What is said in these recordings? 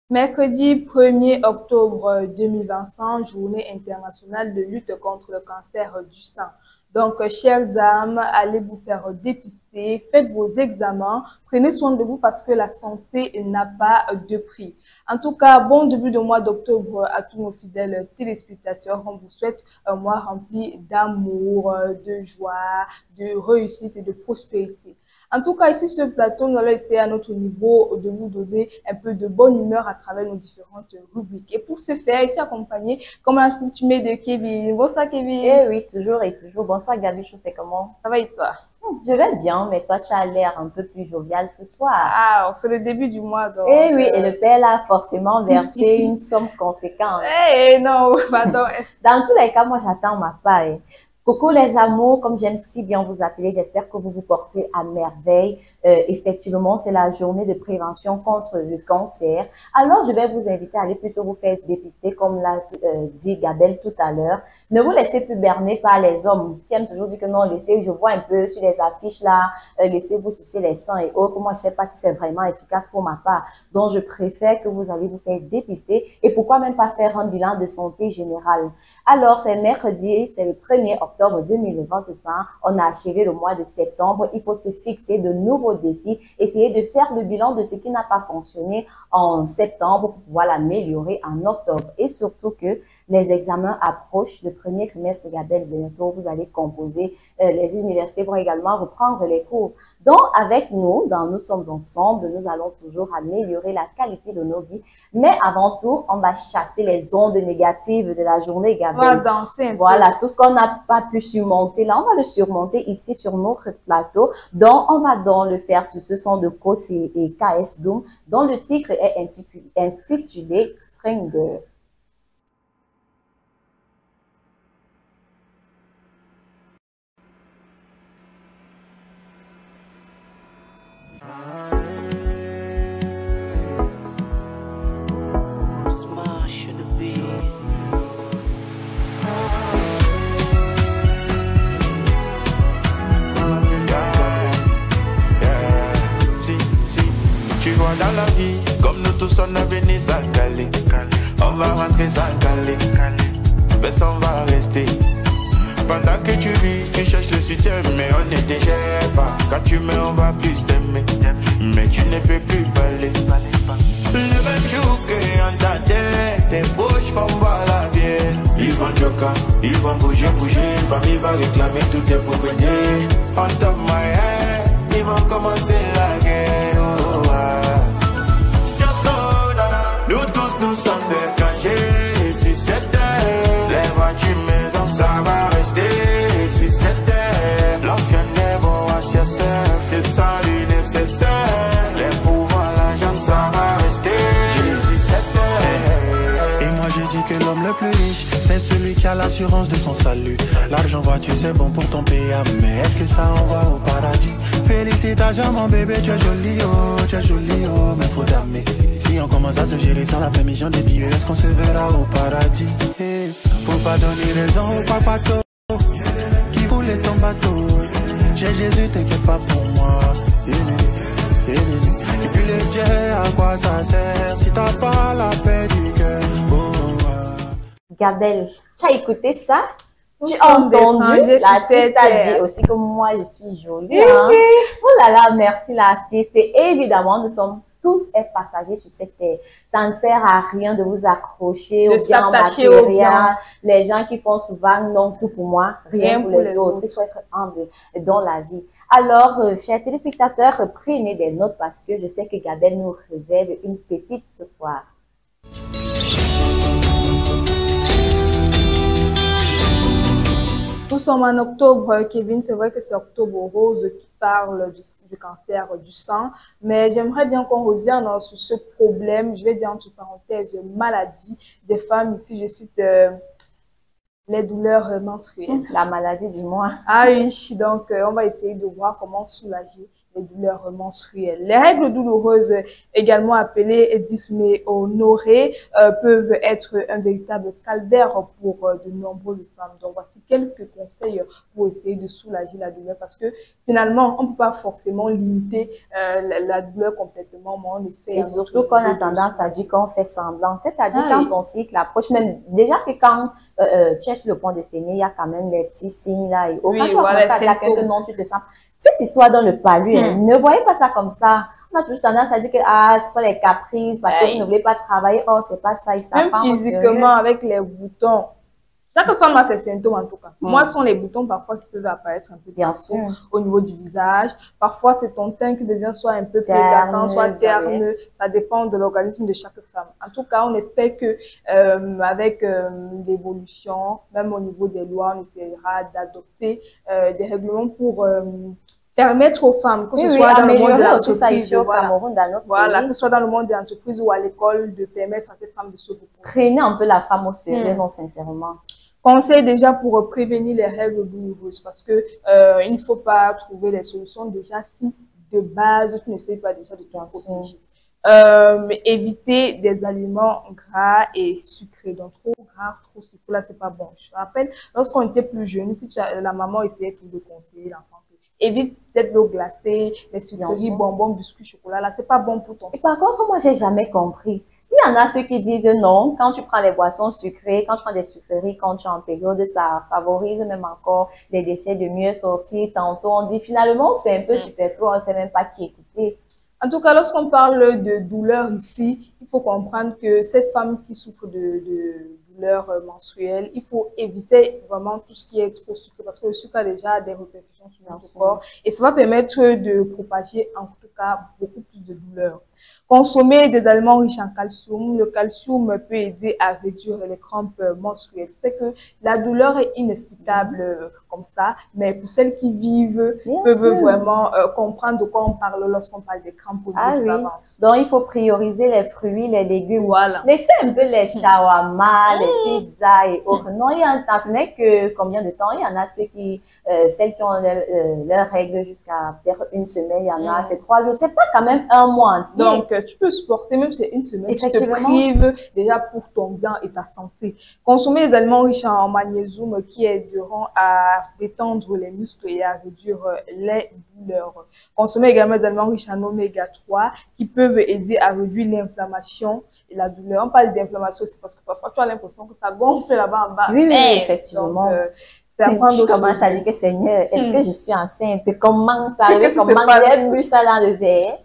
Mercredi 1er octobre 2025, journée internationale de lutte contre le cancer du sein. Donc, chères dames, allez vous faire dépister, faites vos examens, prenez soin de vous parce que la santé n'a pas de prix. En tout cas, bon début de mois d'octobre à tous nos fidèles téléspectateurs. On vous souhaite un mois rempli d'amour, de joie, de réussite et de prospérité. En tout cas, ici, sur ce plateau, nous allons essayer à notre niveau de vous donner un peu de bonne humeur à travers nos différentes rubriques. Et pour ce faire, ici accompagné, comme à l'accoutumée de Kevin. Bonsoir, Kevin. Eh oui, toujours et toujours. Bonsoir, Gabi, c'est comment? Ça va et toi? Je vais bien, mais toi, tu as l'air un peu plus jovial ce soir. Ah, c'est le début du mois, donc. Eh oui, et le père a forcément versé une somme conséquente. Eh non, pardon. Dans tous les cas, moi, j'attends ma part. Coucou les amours, comme j'aime si bien vous appeler, j'espère que vous vous portez à merveille. Effectivement, c'est la journée de prévention contre le cancer. Alors, je vais vous inviter à aller plutôt vous faire dépister, comme l'a dit Gabelle tout à l'heure. Ne vous laissez plus berner par les hommes qui aiment toujours dire que non, laissez, je vois un peu sur les affiches là, laissez-vous sucer les seins et autres. Moi, je sais pas si c'est vraiment efficace pour ma part. Donc, je préfère que vous allez vous faire dépister et pourquoi même pas faire un bilan de santé générale. Alors, c'est mercredi, c'est le 1er octobre 2025. On a achevé le mois de septembre. Il faut se fixer de nouveaux défis, essayer de faire le bilan de ce qui n'a pas fonctionné en septembre pour pouvoir l'améliorer en octobre. Et surtout que les examens approchent. Le premier trimestre, Gabelle, bientôt, vous allez composer. Les universités vont également reprendre les cours. Donc, avec nous, dans Nous sommes ensemble, nous allons toujours améliorer la qualité de nos vies. Mais avant tout, on va chasser les ondes négatives de la journée, Gabelle. On va danser un peu. Voilà, tout ce qu'on n'a pas pu surmonter, là, on va le surmonter ici sur notre plateau. Donc, on va donc le faire sur ce son de Kos et KS Bloom, dont le titre est intitulé Stringer. Dans la vie, comme nous tous on a venu s'encaler, on va rentrer s'encaler, personne va rester. Pendant que tu vis, tu cherches le soutien, mais on ne te gère pas. Quand tu mets, on va plus t'aimer, mais tu ne peux plus parler. Le même jour qu'on t'attend, tes bouches font boire la bière. Ils vont joker, ils vont bouger, famille va réclamer tout tes propriétés. On top my head, ils vont commencer la guerre. Nous tous, nous sommes des étrangers. Si c'était les voitures, maison, ça va rester. Si c'était l'ancien bon HSR, c'est ça le nécessaire. Les pouvoirs, l'argent, ça va rester. Si c'était. Et moi j'ai dit que l'homme le plus riche, c'est celui qui a l'assurance de son salut. L'argent, voiture, c'est bon pour ton PA, mais est-ce que ça envoie au paradis? Félicitations mon bébé, tu es joli oh, mais faut t'aimer. Si on commence à se gérer sans la permission des dieux, est-ce qu'on se verra au paradis? Hey, faut pas donner raison au papato qui voulait ton bateau. J'ai Jésus, t'inquiète pas pour moi. Et puis le Dieu, à quoi ça sert si t'as pas la paix du cœur? Gabelle, tu as écouté ça? Nous Tu as sommes entendu? des L'artiste a dit terre. aussi que moi je suis jolie. Hein? Oh là là, merci l'artiste. Et évidemment, nous sommes tous passagers sur cette terre. Ça ne sert à rien de vous accrocher au bien matériel. Les gens qui font souvent non, tout pour moi, rien pour les autres. Il faut être humble dans la vie. Alors, chers téléspectateurs, prenez des notes parce que je sais que Gabelle nous réserve une pépite ce soir. Nous sommes en octobre, Kevin. C'est vrai que c'est Octobre Rose qui parle du cancer du sang. Mais j'aimerais bien qu'on revienne sur ce problème, je vais dire entre parenthèses, maladie des femmes. Ici, je cite les douleurs menstruelles. La maladie du mois. Ah oui, donc on va essayer de voir comment soulager les douleurs menstruelles. Les règles douloureuses, également appelées dysménorrhée, peuvent être un véritable calvaire pour de nombreuses femmes. Donc, voici quelques conseils pour essayer de soulager la douleur parce que finalement, on ne peut pas forcément limiter la douleur complètement, mais on essaie. Et surtout qu'on a tendance à dire qu'on fait semblant. C'est-à-dire quand ton cycle approche, même déjà que quand tu es sur le point de saigner, il y a quand même les petits signes là. Et quand tu vas commencer à dire à quelqu'un non, tu te sens. Cette histoire dans le palu, ne voyez pas ça comme ça. On a toujours tendance à dire que ce sont les caprices parce que vous ne voulez pas travailler. Oh, c'est pas ça. Même physiquement, avec les boutons. Chaque femme a ses symptômes en tout cas. Moi, ce sont les boutons parfois qui peuvent apparaître un peu au niveau du visage. Parfois, c'est ton teint qui devient soit un peu pégatant, soit terne. Ça dépend de l'organisme de chaque femme. En tout cas, on espère que avec l'évolution, même au niveau des lois, on essaiera d'adopter des règlements pour permettre aux femmes, que ce soit dans le monde de l'entreprise, que ce soit dans le monde de l'entreprise ou à l'école, de permettre à ces femmes de se reposer. Traîner un peu la femme au sérieux, non, sincèrement. Conseil déjà pour prévenir les règles douloureuses parce que il ne faut pas trouver les solutions déjà si de base tu n'essayes pas déjà de te protéger. Éviter des aliments gras et sucrés. Donc trop gras, trop sucré, là c'est pas bon. Je me rappelle lorsqu'on était plus jeune, si la maman essayait tout de conseiller l'enfant. Évite peut-être l'eau glacée, les sucreries, bonbons, biscuits, chocolat. Là, c'est pas bon pour ton sang. Et par contre, moi, j'ai jamais compris. Il y en a ceux qui disent non, quand tu prends les boissons sucrées, quand tu prends des sucreries, quand tu es en période, ça favorise même encore les déchets de mieux sortir. Tantôt, on dit finalement, c'est un peu superflu, on ne sait même pas qui écouter. En tout cas, lorsqu'on parle de douleur ici, il faut comprendre que ces femmes qui souffrent de douleurs menstruelles, il faut éviter vraiment tout ce qui est trop sucré parce que le sucre a déjà des répercussions sur notre corps et ça va permettre de propager en tout cas beaucoup plus de douleurs. Consommer des aliments riches en calcium. Le calcium peut aider à réduire les crampes menstruelles. C'est que la douleur est inexplicable comme ça, mais pour celles qui vivent, peuvent vraiment comprendre de quoi on parle lorsqu'on parle des crampes au niveau de la ventre. Donc, il faut prioriser les fruits, les légumes. Voilà. Laissez un peu les shawarma, les pizzas et autres. Non, il y a un temps, ce n'est que combien de temps? Il y en a ceux qui, celles qui ont leurs règles jusqu'à peut-être une semaine, il y en a, c'est 3 jours. C'est pas quand même un mois entier. Donc, tu peux supporter, même si c'est une semaine, tu te prives déjà pour ton bien et ta santé. Consommer des aliments riches en magnésium qui aideront à détendre les muscles et à réduire les douleurs. Consommer également des aliments riches en oméga 3 qui peuvent aider à réduire l'inflammation et la douleur. On parle d'inflammation, c'est parce que parfois tu as l'impression que ça gonfle là-bas en bas. Oui, effectivement. Donc, je commence à dire que Seigneur, est-ce que je suis enceinte? Comment ça arrive? Comment j'ai bu ça dans le verre?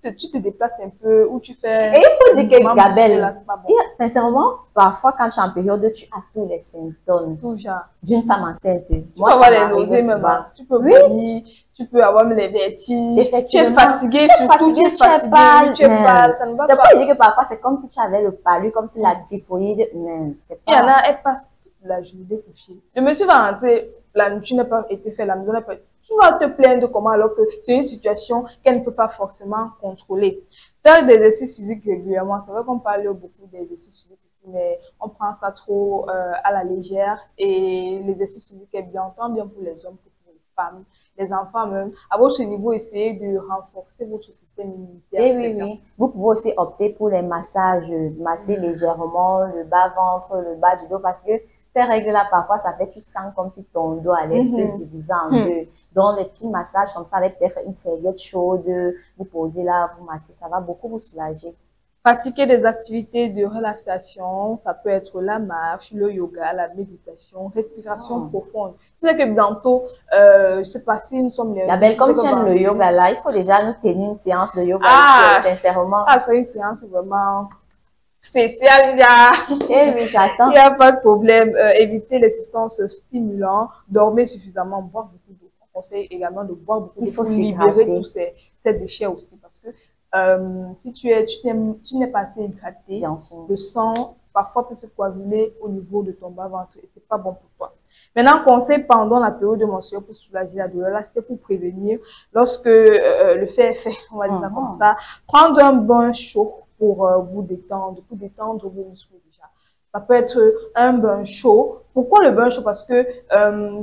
Tu te déplaces un peu ou tu fais... Et il faut dire que, Gabelle, sincèrement, parfois quand tu es en période, tu as tous les symptômes d'une femme enceinte. Moi, ça m'arrive souvent. Tu peux vomir, tu peux avoir les vertiges, tu es fatigué, tu es pâle, ça ne va pas. D'abord, je dis que parfois, c'est comme si tu avais le palu, comme si la typhoïde, mais c'est pas... Il y en a, elle passe toute la journée couchée. Le monsieur va rentrer, tu n'as pas été fait, la maison n'a pas été... Tu vas te plaindre comment alors que c'est une situation qu'elle ne peut pas forcément contrôler. Faire des exercices physiques régulièrement, c'est vrai qu'on parle beaucoup d'exercices physiques ici, mais on prend ça trop à la légère et l'exercice physique est bien, tant bien pour les hommes que pour les femmes, les enfants même. À votre niveau, essayez de renforcer votre système immunitaire. Et oui. Vous pouvez aussi opter pour les massages, masser légèrement le bas-ventre, le bas du dos parce que ces règles-là, parfois, ça fait, tu sens comme si ton dos allait se diviser en deux. Donc, les petits massages comme ça, avec peut-être une serviette chaude, vous posez là, vous massez, ça va beaucoup vous soulager. Pratiquer des activités de relaxation, ça peut être la marche, le yoga, la méditation, respiration profonde. Tu sais que bientôt, je sais pas si nous sommes les... La belle, comme tu aimes le yoga là, il faut déjà nous tenir une séance de yoga ici, sincèrement. C'est une séance vraiment... spécial, Eh oui, j'attends. Il n'y a pas de problème. Éviter les substances stimulantes, dormir suffisamment, boire beaucoup d'eau. On conseille également de boire beaucoup d'eau pour libérer tous ces déchets aussi. Parce que si tu n'es pas assez hydraté, le sang parfois peut se coaguler au niveau de ton bas-ventre et c'est pas bon pour toi. Maintenant, conseil pendant la période de menstruation pour soulager la douleur, là, c'était pour prévenir lorsque le fait est fait, on va dire ça comme ça. Prendre un bain chaud pour vous détendre, vos muscles déjà. Ça peut être un bain chaud. Pourquoi le bain chaud? Parce que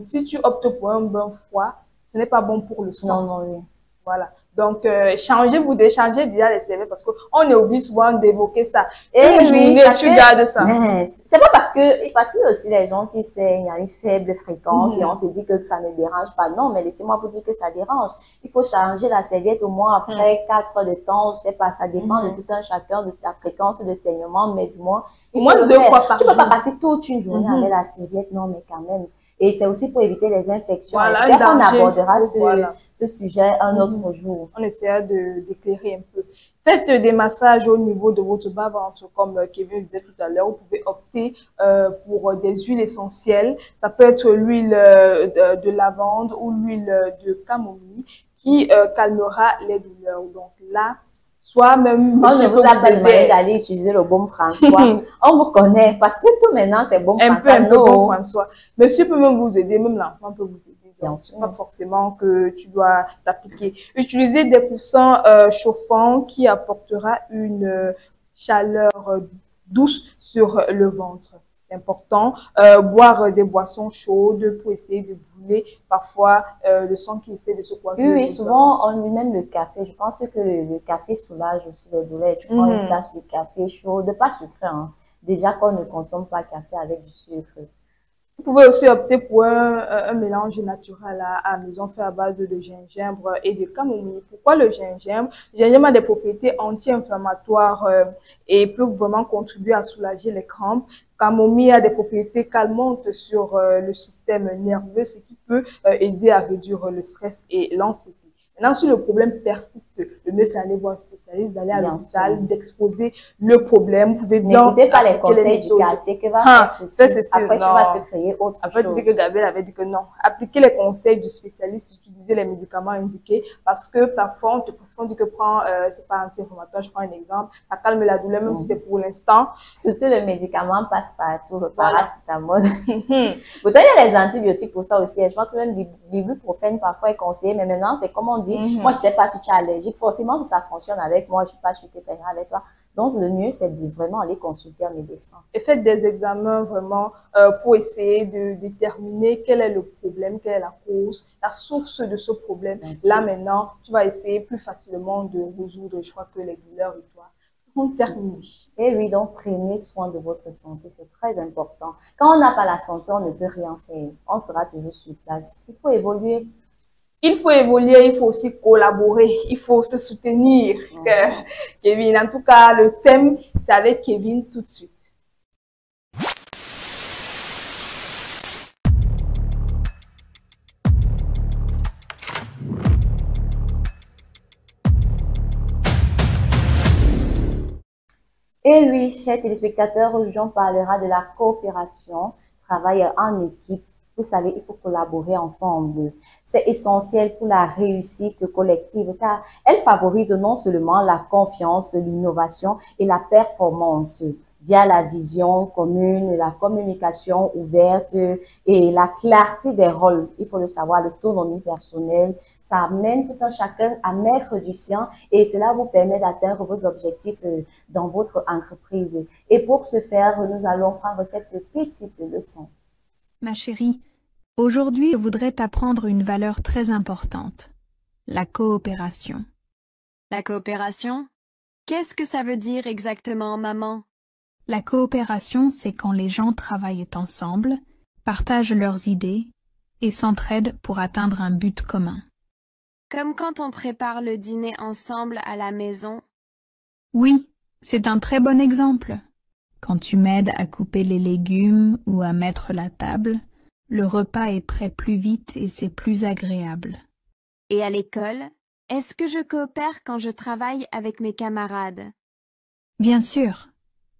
si tu optes pour un bain froid, ce n'est pas bon pour le sang. Non, oui. Voilà. Donc, changez-vous d'échanger déjà les serviettes parce qu'on oublie souvent d'évoquer ça. Et Une oui, journée, parce tu que, gardes ça. mais c'est pas parce qu'il y a aussi les gens qui saignent, il y a une faible fréquence et on se dit que ça ne dérange pas. Non, mais laissez-moi vous dire que ça dérange. Il faut changer la serviette au moins après 4 heures de temps, je sais pas, ça dépend de tout un chacun, de ta fréquence de saignement, mais du moins, Au moins 2 fois par tu jour. peux pas passer toute une journée avec la serviette, non, mais quand même. Et c'est aussi pour éviter les infections. Voilà, Peut-être on danger. abordera Voilà. ce sujet un autre jour. On essaiera d'éclairer un peu. Faites des massages au niveau de votre bas-ventre, comme Kevin disait tout à l'heure. Vous pouvez opter pour des huiles essentielles. Ça peut être l'huile de lavande ou l'huile de camomille qui calmera les douleurs. Donc là, soit même... On ne vous a pas demandé d'aller utiliser le baume François. On vous connaît parce que tout maintenant c'est baume François. Un peu baume François. Monsieur peut même vous aider, même l'enfant peut vous aider. Bien Donc, sûr. pas forcément que tu dois t'appliquer. Utilisez des coussins chauffants qui apportera une chaleur douce sur le ventre. C'est important. Boire des boissons chaudes pour essayer de brûler parfois le sang qui essaie de se coaguler. Oui, oui, souvent on dit même le café. Je pense que le café soulage aussi les douleurs. Tu prends une tasse de café chaud, pas sucré, hein. Déjà qu'on ne consomme pas café avec du sucre. Vous pouvez aussi opter pour un mélange naturel à la maison fait à base de gingembre et de camomille. Pourquoi le gingembre? Le gingembre a des propriétés anti-inflammatoires et peut vraiment contribuer à soulager les crampes. Camomille a des propriétés calmantes sur le système nerveux, ce qui peut aider à réduire le stress et l'anxiété. Maintenant, si le problème persiste, le mieux c'est d'aller voir un spécialiste, d'aller à l'hôpital, d'exposer le problème. Vous pouvez bien n'écoutez pas les conseils du quartier que va faire ceci. Après, tu vas te créer autre chose. Après, tu dis que Gabriel avait dit que non. Appliquez les conseils du spécialiste, utilisez les médicaments indiqués parce que parfois, on dit que prends, c'est pas anti-inflammatoire, je prends un exemple, ça calme la douleur même si c'est pour l'instant. Surtout le médicament passe partout, le paracétamol. Pourtant, il y a les antibiotiques pour ça aussi. Je pense que même l'ibuprofène parfois est conseillé, mais maintenant, c'est comme on dit, moi, je sais pas si tu es allergique. Forcément, si ça fonctionne avec moi, je suis pas sûre que ça ira avec toi. Donc, le mieux, c'est de vraiment aller consulter un médecin. Et faites des examens vraiment pour essayer de déterminer quel est le problème, quelle est la cause, la source de ce problème. Là, maintenant, tu vas essayer plus facilement de résoudre. Je crois que les douleurs et toi seront terminées. Et oui, donc, prenez soin de votre santé. C'est très important. Quand on n'a pas la santé, on ne peut rien faire. On sera toujours sur place. Il faut évoluer. Il faut évoluer, il faut aussi collaborer, il faut se soutenir. Kevin, en tout cas, le thème, c'est avec Kevin tout de suite. Et oui, chers téléspectateurs, aujourd'hui, on parlera de la coopération, travail en équipe. Vous savez, il faut collaborer ensemble. C'est essentiel pour la réussite collective car elle favorise non seulement la confiance, l'innovation et la performance via la vision commune, la communication ouverte et la clarté des rôles. Il faut le savoir, l'autonomie personnelle, ça amène tout un chacun à mettre du sien et cela vous permet d'atteindre vos objectifs dans votre entreprise. Et pour ce faire, nous allons prendre cette petite leçon. Ma chérie, aujourd'hui, je voudrais t'apprendre une valeur très importante, la coopération. La coopération? Qu'est-ce que ça veut dire exactement, maman? La coopération, c'est quand les gens travaillent ensemble, partagent leurs idées et s'entraident pour atteindre un but commun. Comme quand on prépare le dîner ensemble à la maison? Oui, c'est un très bon exemple. Quand tu m'aides à couper les légumes ou à mettre la table, le repas est prêt plus vite et c'est plus agréable. Et à l'école, est-ce que je coopère quand je travaille avec mes camarades? Bien sûr,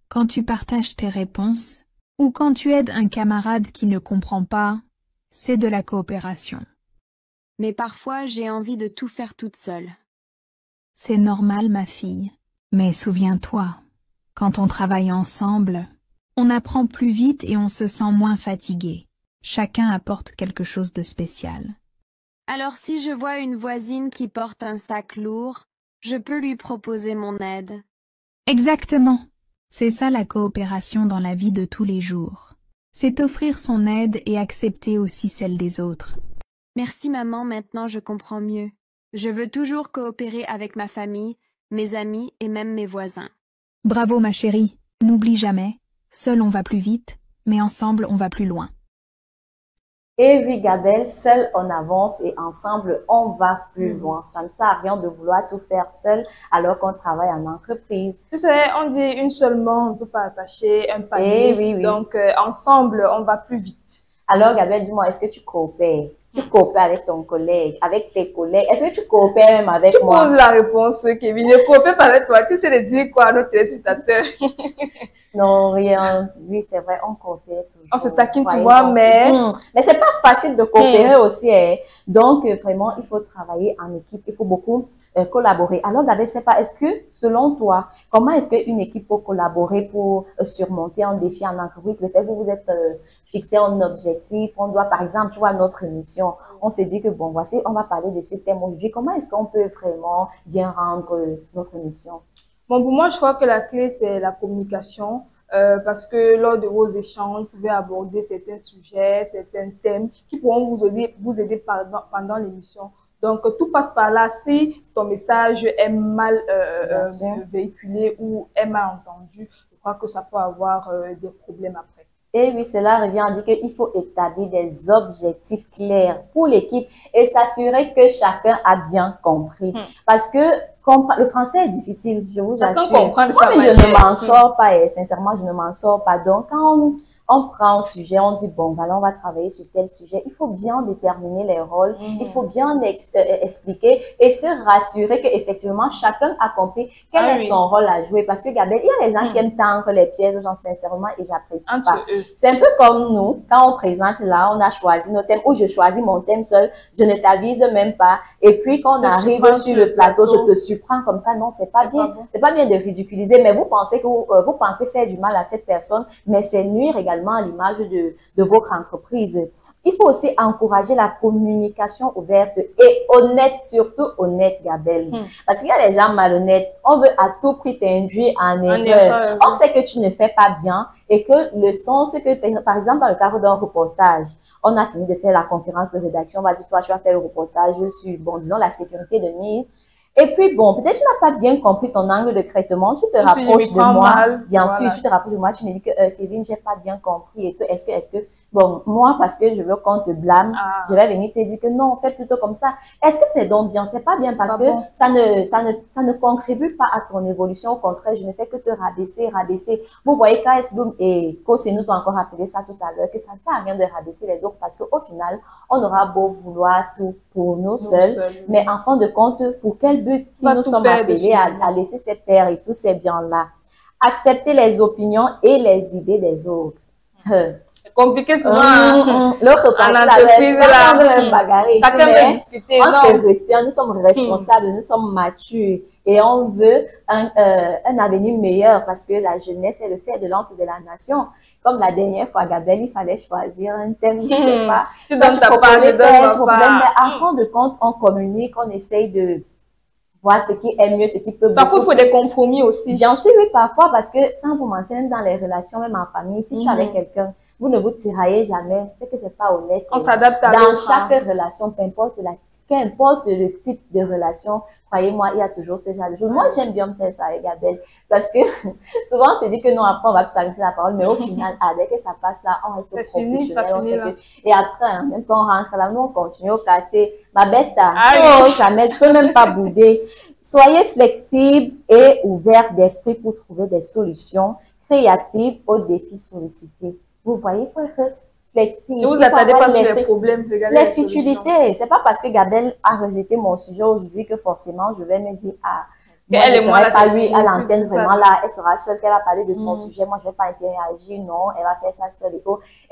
quand tu partages tes réponses ou quand tu aides un camarade qui ne comprend pas, c'est de la coopération. Mais parfois, j'ai envie de tout faire toute seule. C'est normal, ma fille, mais souviens-toi, quand on travaille ensemble, on apprend plus vite et on se sent moins fatigué. Chacun apporte quelque chose de spécial. Alors si je vois une voisine qui porte un sac lourd, je peux lui proposer mon aide. Exactement. C'est ça la coopération dans la vie de tous les jours. C'est offrir son aide et accepter aussi celle des autres. Merci maman, maintenant je comprends mieux. Je veux toujours coopérer avec ma famille, mes amis et même mes voisins. Bravo ma chérie, n'oublie jamais, seul on va plus vite, mais ensemble on va plus loin. Et oui, Gabelle, seul on avance et ensemble on va plus loin. Ça ne sert à rien de vouloir tout faire seul alors qu'on travaille en entreprise. Tu sais, on dit une seule main, on ne peut pas attacher un panier. Oui, oui. Donc, ensemble, on va plus vite. Alors, Gabelle, dis-moi, est-ce que tu coopères? Tu coopères avec ton collègue, avec tes collègues? Est-ce que tu coopères même avec moi? Tu poses la réponse, Kevin. Ne coopère pas avec toi. Tu sais le dire quoi à nos téléspectateurs? Non, rien. Oui, c'est vrai, on coopère toujours. On se taquine, tu vois, mais... Mais c'est pas facile de coopérer aussi. Hein. Donc, vraiment, il faut travailler en équipe. Il faut beaucoup collaborer. Alors, Gabelle, je sais pas, est-ce que, selon toi, comment est-ce qu'une équipe peut collaborer pour surmonter un défi en entreprise? Peut-être que vous êtes fixé un objectif. On doit, par exemple, tu vois, notre émission, on se dit que, bon, voici, on va parler de ce thème aujourd'hui. Comment est-ce qu'on peut vraiment bien rendre notre émission? Bon, pour moi, je crois que la clé, c'est la communication. Parce que lors de vos échanges, vous pouvez aborder certains sujets, certains thèmes qui pourront vous aider pendant l'émission. Donc, tout passe par là. Si ton message est mal véhiculé ou est mal entendu, je crois que ça peut avoir des problèmes après. Et oui, cela revient à dire qu'il faut établir des objectifs clairs pour l'équipe et s'assurer que chacun a bien compris. Parce que le français est difficile, je vous assure. Moi, je ne m'en sors pas et sincèrement, je ne m'en sors pas. Donc, quand on prend un sujet, on dit, bon, voilà, on va travailler sur tel sujet. Il faut bien déterminer les rôles, il faut bien expliquer et se rassurer qu'effectivement, chacun a compris quel est son rôle à jouer. Parce que, Gabelle, il y a des gens qui aiment tendre les pièges aux gens, sincèrement, et j'apprécie pas. C'est un peu comme nous, quand on présente là, on a choisi nos thèmes, ou je choisis mon thème seul, je ne t'avise même pas. Et puis, quand on arrive sur le plateau, je te surprends comme ça. Non, c'est pas bien. C'est pas bien de ridiculiser, mais vous pensez que vous pensez faire du mal à cette personne, mais c'est nuire également à l'image de votre entreprise. Il faut aussi encourager la communication ouverte et honnête, surtout honnête, Gabelle. Parce qu'il y a des gens malhonnêtes. On veut à tout prix t'induire en erreur. On sait que tu ne fais pas bien et que le sens que, par exemple, dans le cadre d'un reportage, on a fini de faire la conférence de rédaction. On va dire, toi, tu vas faire le reportage sur, bon, disons, la sécurité de mise. Et puis, bon, peut-être tu n'as pas bien compris ton angle de traitement, tu te rapproches de moi, bien sûr, tu te rapproches de moi, tu me dis que Kevin, j'ai pas bien compris et tout, est-ce que, bon, moi, parce que je veux qu'on te blâme, je vais venir te dire que non, fais plutôt comme ça. Est-ce que c'est donc bien? C'est pas bien parce que ça ne contribue pas à ton évolution, au contraire, je ne fais que te rabaisser. Vous voyez, KS Bloom et Kosé nous ont encore rappelé ça tout à l'heure, que ça ne sert à rien de rabaisser les autres parce qu'au final, on aura beau vouloir tout pour nous seuls, mais en fin de compte, pour quel but si nous sommes appelés à laisser cette terre et tous ces biens-là? Accepter les opinions et les idées des autres. Compliqué souvent. L'autre partie, bagarrer. Chacun veut discuter. On se retient, nous sommes responsables, nous sommes matures et on veut un avenir meilleur parce que la jeunesse est le fer de lance de la nation. Comme la dernière fois, Gabelle, il fallait choisir un thème, je sais pas. Tu donnes ta part, je donne ma part. Mais en fin de compte, on communique, on essaye de voir ce qui est mieux, ce qui peut... Parfois, il faut des compromis aussi. Bien sûr, oui, parfois, parce que sans vous mentir, même dans les relations, même en famille, si tu es avec quelqu'un, vous ne vous tiraillez jamais, c'est que c'est pas honnête. On s'adapte à dans chaque relation, qu'importe le type de relation, croyez-moi, il y a toujours ce genre de choses. Moi, j'aime bien me faire ça avec Gabelle parce que souvent, on se dit que non, après, on va plus s'arrêter la parole, mais au final, dès que ça passe là, on reste professionnel, on sait que... Et après, même quand on rentre là, nous, on continue au quartier. Ma besta, jamais, je peux même pas bouder. Soyez flexibles et ouverts d'esprit pour trouver des solutions créatives aux défis sollicités. Vous voyez, il faut être flexible. Ne vous attendez pas sur les problèmes. Les futilités. C'est pas parce que Gabelle a rejeté mon sujet aujourd'hui que forcément je vais me dire, moi, je ne serai pas lui à l'antenne vraiment là. Elle sera seule qu'elle a parlé de son sujet. Moi, je ne vais pas interagir. Non, elle va faire ça seule.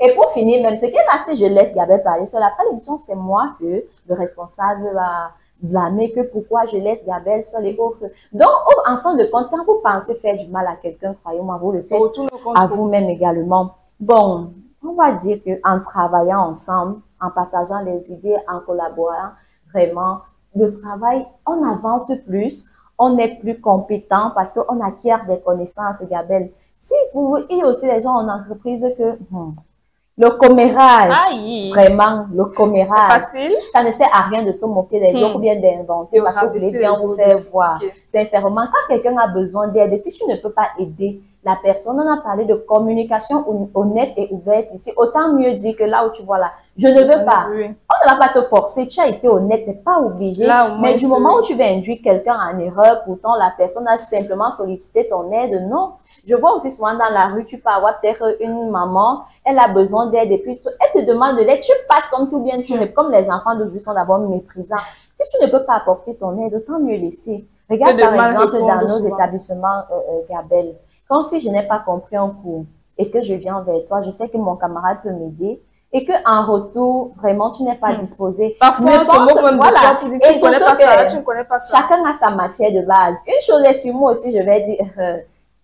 Et pour finir, même ce qui est passé, je laisse Gabelle parler seule. Après l'émission, c'est moi que le responsable va blâmer que pourquoi je laisse Gabelle seule et autres. Donc, en fin de compte, quand vous pensez faire du mal à quelqu'un, croyez-moi, vous le faites à vous-même également. Bon, on va dire qu'en travaillant ensemble, en partageant les idées, en collaborant, vraiment, le travail, on avance plus, on est plus compétent parce qu'on acquiert des connaissances, Gabelle. Si vous, et aussi les gens en entreprise que, Le commérage, Aïe. vraiment, le commérage. Facile. Ça ne sert à rien de se moquer des autres ou bien d'inventer parce que vous voulez bien vous faire voir. Sincèrement, quand quelqu'un a besoin d'aide, et si tu ne peux pas aider la personne, on a parlé de communication honnête et ouverte ici. Autant mieux dire que là où tu vois là, je ne veux pas. Oui. On ne va pas te forcer, tu as été honnête, c'est pas obligé. Là, mais du moment où tu vas induire quelqu'un en erreur, pourtant la personne a simplement sollicité ton aide, non. Je vois aussi souvent dans la rue, tu peux avoir peut-être une maman, elle a besoin d'aide et puis elle te demande de l'aide, tu passes comme si ou bien tu comme les enfants d'aujourd'hui sont d'abord méprisants. Si tu ne peux pas apporter ton aide, autant mieux laisser. Regarde par exemple dans nos établissements, Gabelle, quand si je n'ai pas compris un cours et que je viens vers toi, je sais que mon camarade peut m'aider et que en retour, vraiment, tu n'es pas disposé. Parfois, on se moque même de toi pour dire que tu ne connais pas ça. Chacun a sa matière de base. Une chose est sur moi aussi, je vais dire...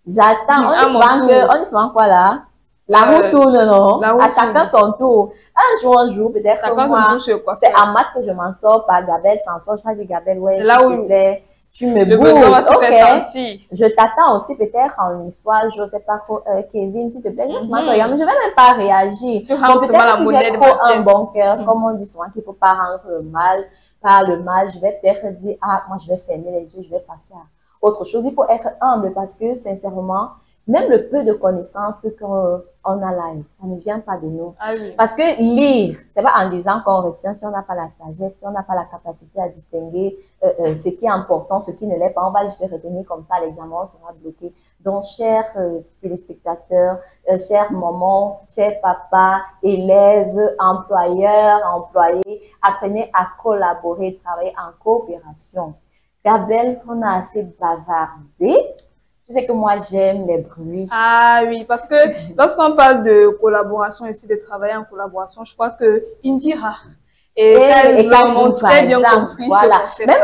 J'attends, on est souvent quoi là? La roue tourne, non? À chacun son tour. Un jour, peut-être moi, c'est en maths que je m'en sors, pas Gabelle s'en sort. Je crois que j'ai Gabelle, ouais, s'il te plaît, tu me bouges, ok. Je t'attends aussi peut-être en histoire, je sais pas quoi, Kevin, s'il te plaît, regarde, mais je vais même pas réagir. Donc peut-être si j'ai trop un bon cœur, comme on dit souvent qu'il faut pas rendre le mal, par le mal, je vais peut-être dire, ah, moi je vais fermer les yeux, je vais passer à autre chose. Il faut être humble parce que, sincèrement, même le peu de connaissances qu'on a là, ça ne vient pas de nous. Ah oui. Parce que lire, c'est pas en lisant qu'on retient si on n'a pas la sagesse, si on n'a pas la capacité à distinguer ce qui est important, ce qui ne l'est pas. On va juste retenir comme ça, l'examen sera bloqué. Donc, chers téléspectateurs, chers mamans, chers papas, élèves, employeurs, employés, apprenez à collaborer, travailler en coopération. Gabelle, on a assez bavardé. Tu sais que moi, j'aime les bruits. Ah oui, parce que lorsqu'on parle de collaboration ici, de travailler en collaboration, je crois que Indira et KS ont très bien compris voilà. Ce même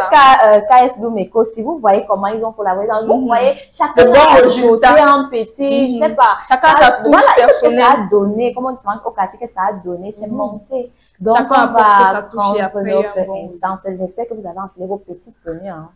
KS Bloom Eco, si vous voyez comment ils ont collaboré, vous voyez chacun a ajouté un petit, je sais pas. Chacun sa touche personnelle. Que ça a donné, comme on dit souvent au quartier, que ça a donné, c'est monté. Donc, on va prendre notre instant. J'espère que vous avez enfilé vos petites tenues. Hein.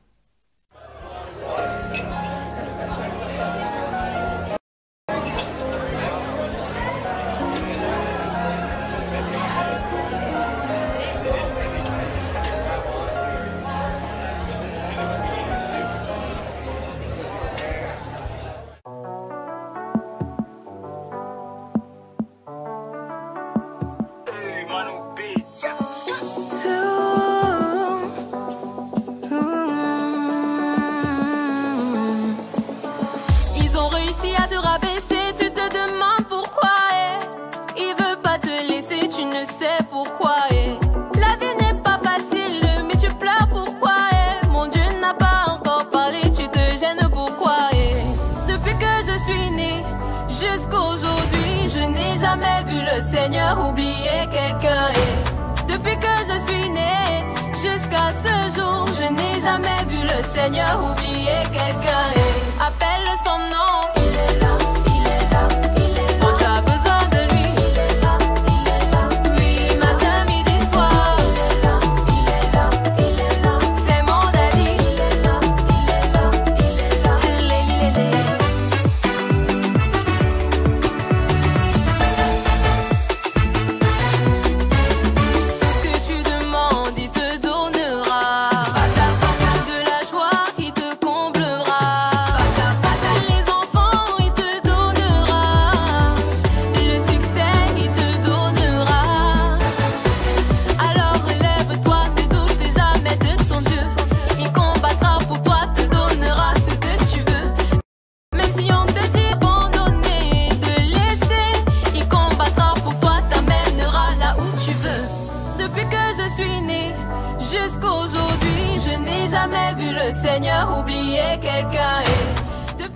Seigneur, oublier quelqu'un. Et depuis que je suis née, jusqu'à ce jour, je n'ai jamais vu le Seigneur oublier quelqu'un. Et appelle son nom. Il est là, il est là, il est là. Quand tu as besoin de lui, il est là, il est là. Oui, matin, midi, soir. Il est là, il est là, il est là. C'est mon daddy. Il est là, il est là, il est là. Il est là.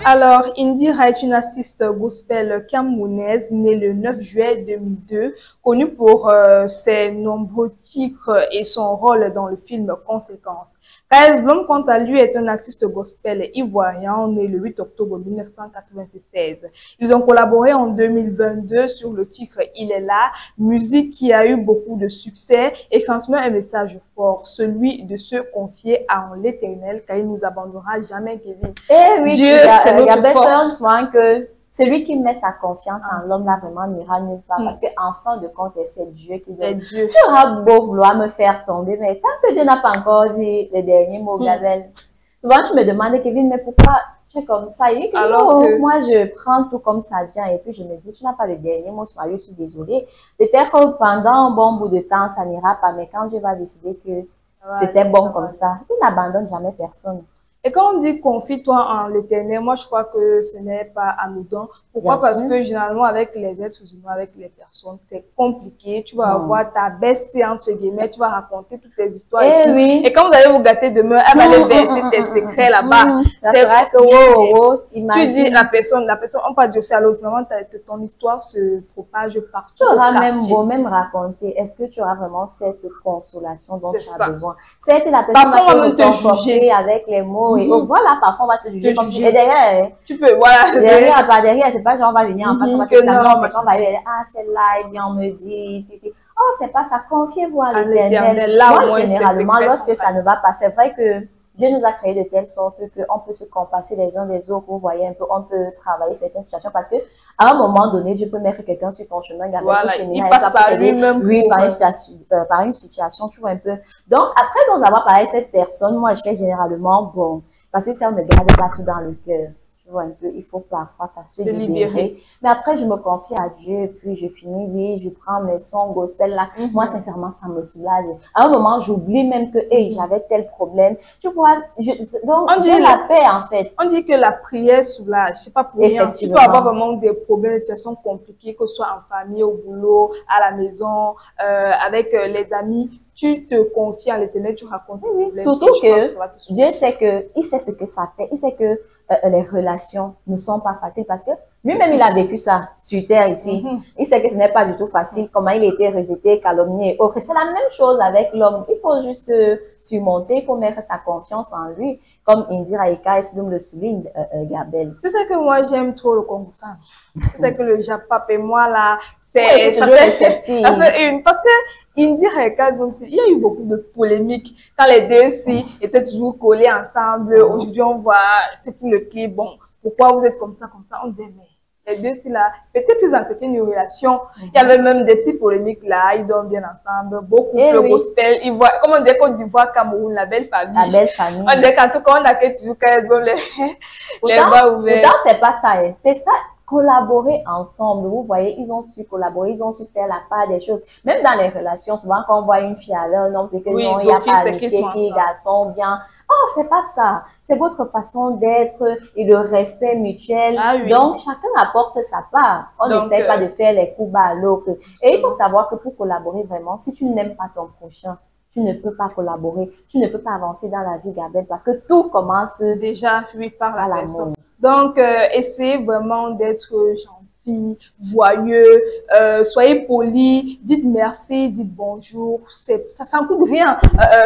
Alors, Indira est une artiste gospel camerounaise née le 9 juillet 2002, connue pour ses nombreux titres et son rôle dans le film Conséquences. KS Bloom, quant à lui, est un artiste gospel ivoirien né le 8 octobre 1996. Ils ont collaboré en 2022 sur le titre Il est là, musique qui a eu beaucoup de succès et transmet un message fort, celui de se confier en l'Éternel, car il nous abandonnera jamais, Kevin. Eh oui, Dieu, c'est notre force. Que Celui qui met sa confiance en l'homme, là, vraiment, n'ira nulle part. Parce qu'en fin de compte, c'est Dieu qui donne. Tu auras beau vouloir me faire tomber, mais tant que Dieu n'a pas encore dit les derniers mots, Gabelle, souvent tu me demandes, Kevin, mais pourquoi tu es comme ça? Et que moi, je prends tout comme ça vient et puis je me dis, tu n'as pas le dernier mot, je suis désolée. Peut-être que pendant un bon bout de temps, ça n'ira pas, mais quand Dieu va décider que c'était bon comme ça, il n'abandonne jamais personne. Et quand on dit confie-toi en l'Éternel, moi je crois que ce n'est pas anodin. Pourquoi? Parce que généralement avec les êtres humains, avec les personnes, c'est compliqué. Tu vas avoir ta bestie entre guillemets, tu vas raconter toutes tes histoires. Et quand vous allez vous gâter demain, elle va aller verser tes secrets là-bas. C'est vrai que tu dis la personne, on peut dire aussi à l'autre, vraiment ton histoire se propage partout. Tu auras même raconter. Est-ce que tu auras vraiment cette consolation dont tu as besoin? C'est la personne qui va te conforter avec les mots. Et voilà, parfois on va te juger comme tu es derrière. Tu peux, voilà. Derrière, c'est pas genre on va venir en face, on va te dire non, c'est quand on va dire, ah, c'est là, et bien on me dit, si. Oh, c'est pas ça, confiez-vous à l'Éternel. Moi, généralement, lorsque ça ne va pas, c'est vrai que Dieu nous a créé de telle sorte qu'on peut se compasser les uns des autres, vous voyez un peu, on peut travailler certaines situations parce que à un moment donné, Dieu peut mettre quelqu'un sur ton chemin, il passe par lui-même. Oui, par une situation, tu vois un peu. Donc, après nous avoir parlé de cette personne, moi, je fais généralement bon, parce que ça, on ne garde pas tout dans le cœur. Tu vois un peu, il faut parfois ça se libérer. Mais après, je me confie à Dieu, et puis je finis, oui, je prends mes sons gospel là. Moi, sincèrement, ça me soulage. À un moment, j'oublie même que, hey, j'avais tel problème. Tu vois, donc j'ai la paix en fait. On dit que la prière soulage, c'est pas pour rien. Tu peux avoir vraiment des problèmes, des situations compliquées, que ce soit en famille, au boulot, à la maison, avec les amis. Tu te confies à l'Éternel, tu racontes. Oui, surtout que Dieu sait que, il sait ce que ça fait, il sait que les relations ne sont pas faciles parce que lui-même il a vécu ça sur terre ici. Il sait que ce n'est pas du tout facile, comment il a été rejeté, calomnié et autres. C'est la même chose avec l'homme. Il faut juste surmonter, il faut mettre sa confiance en lui. Comme Indira Ekaes Bloom le souligne, Gabelle. Tu sais que moi j'aime trop le Congo. Tu sais que le Japap et moi là, c'est toujours réceptif. Parce que Indira Ekaes, il y a eu beaucoup de polémiques quand les deux étaient toujours collés ensemble. Aujourd'hui, on voit, c'est pour le clip. Bon, pourquoi vous êtes comme ça? On disait, mais les deux là, peut-être ils entretiennent une relation. Il y avait même des petites polémiques là, ils dorment bien ensemble. Beaucoup de gospel. Ils voient, comme on dit Côte d'Ivoire, Cameroun, la belle famille. La belle famille. On dit qu'en tout cas, on a que toujours les bas ouverts. Pourtant, c'est pas ça, c'est ça. Collaborer ensemble, vous voyez, ils ont su collaborer, ils ont su faire la part des choses. Même dans les relations, souvent quand on voit une fille avec un homme, c'est que non, il n'y a pas amitié, fille, garçon, bien. Oh, c'est pas ça. C'est votre façon d'être et le respect mutuel. Donc, chacun apporte sa part. On n'essaie pas de faire les coups bas à l'autre. Et il faut savoir que pour collaborer vraiment, si tu n'aimes pas ton prochain, tu ne peux pas collaborer, tu ne peux pas avancer dans la vie, Gabelle, parce que tout commence déjà par la personne. Donc, essayez vraiment d'être gentil, joyeux, soyez poli, dites merci, dites bonjour. Ça ne coûte rien,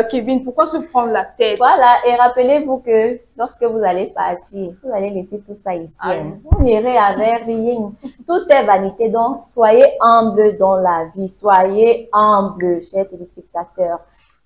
Kevin. Pourquoi se prendre la tête? Voilà, et rappelez-vous que lorsque vous allez partir, vous allez laisser tout ça ici. Vous n'irez avec rien. Tout est vanité. Donc, soyez humble dans la vie. Soyez humble, chers téléspectateurs.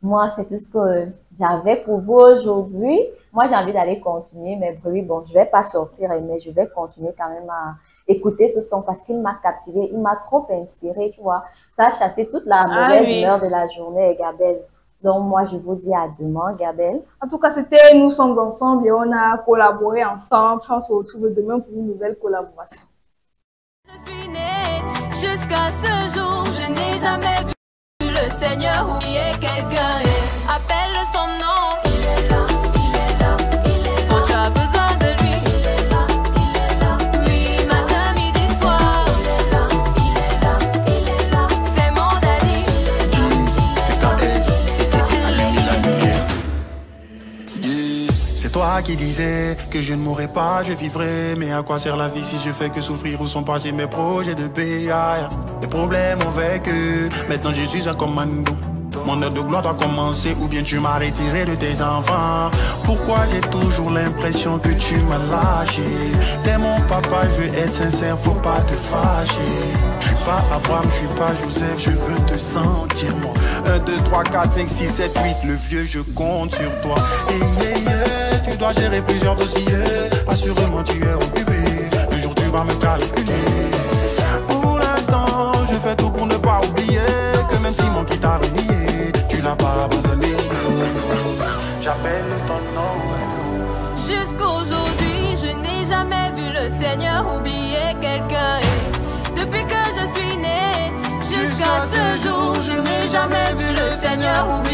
Moi, c'est tout ce que j'avais pour vous aujourd'hui. Moi, j'ai envie d'aller continuer, mais oui, bon, je vais pas sortir, mais je vais continuer quand même à écouter ce son parce qu'il m'a captivé, il m'a trop inspiré, tu vois. Ça a chassé toute la mauvaise humeur de la journée, Gabelle. Donc, moi, je vous dis à demain, Gabelle. En tout cas, c'était Nous sommes ensemble et on a collaboré ensemble. On se retrouve demain pour une nouvelle collaboration. Je suis née jusqu'à ce jour, je n'ai jamais vu le Seigneur oublier quelqu'un. Appelle son nom. Il est là, il est là, il est là. Quand tu as besoin de lui, il est là, il est là. Oui, matin, midi, soir. Il est là, il est là. C'est mon daddy. C'est toi qui disais que je ne mourrais pas, je vivrai. Mais à quoi sert la vie si je fais que souffrir? Où sont passés mes projets de paix? Les problèmes ont vécu, maintenant je suis un commando. Mon heure de gloire doit commencer, ou bien tu m'as retiré de tes enfants. Pourquoi j'ai toujours l'impression que tu m'as lâché? T'es mon papa, je veux être sincère, faut pas te fâcher. Je suis pas Abraham, je suis pas Joseph, je veux te sentir moi. 1, 2, 3, 4, 5, 6, 7, 8, le vieux, je compte sur toi. Tu dois gérer plusieurs dossiers, assurément tu es occupé. Un jour tu vas me caler. Jusqu'aujourd'hui, je n'ai jamais vu le Seigneur oublier quelqu'un. Et depuis que je suis née, jusqu'à ce jour, je n'ai jamais vu le Seigneur oublier